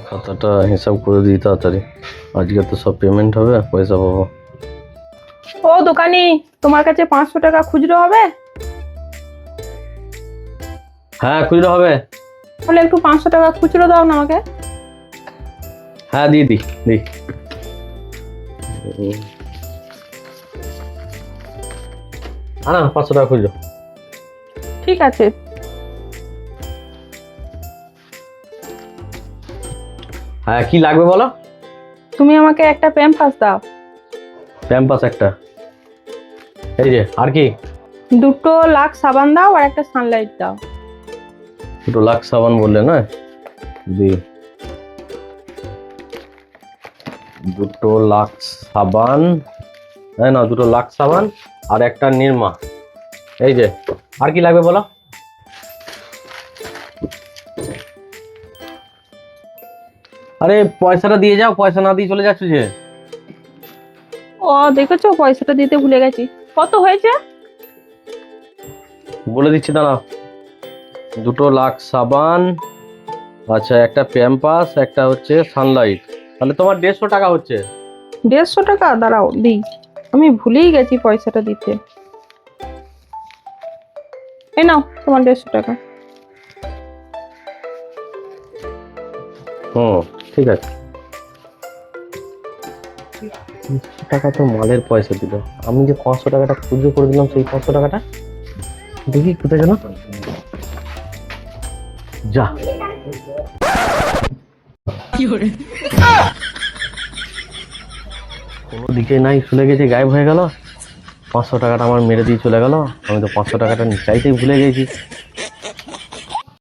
খাতাটা হিসাব করে দিই তাড়াতাড়ি, আজকে তো সব পেমেন্ট হবে, পয়সা পাবো। ও দোকানি, তোমার কাছে 500 টাকা খুচরো হবে? হ্যাঁ খুচরো হবে। তাহলে একটু 500 টাকা খুচরো দাও না আমাকে। হ্যাঁ দিয়ে দি দি। না 500 টাকা খুচরো। ঠিক আছে। হ্যাঁ কি লাগবে বলো। তুমি আমাকে একটা প্যাম্পাস দাও। প্যাম্পাস একটা, এই যে। আর কি? দুটো লাক্স সাবান দাও আর একটা সানলাইট দাও। দুটো লাক্স সাবান বললে না, দি। দুটো লাক্স সাবান, হ্যাঁ না দুটো লাক্স সাবান আর একটা নির্মা, এই যে। আর কি লাগবে বলো। আরে পয়সাটা দিয়ে যাও, পয়সা না দিয়ে চলে যাচ্ছ যে। ও দেখেছো, পয়সাটা দিতে ভুলে গেছি। কত হয়েছে? বলে দিচ্ছি দাঁড়াও। দুটো লাক্স সাবান, আচ্ছা একটা প্যাম্পাস, একটা হচ্ছে সানলাইট, তাহলে তোমার 150 টাকা হচ্ছে। 150 টাকা? দাঁড়াও দিই, আমি ভুলেই গেছি পয়সাটা দিতে। এই নাও তোমার 150 টাকা। হুম ঠিক আছে। 200 টাকা তো মালের পয়সা দিল, আমি যে 500 টাকাটা খুচরো করে দিলাম সেই 500 টাকাটা দেখি কোথায় গেল। যা, কোনো দিকে নাই, চলে গেছে, গায়েব হয়ে গেল। 500 টাকাটা আমার মেরে দিয়ে চলে গেল, আমি তো 500 টাকাটা চাইতেই ভুলে গেছি।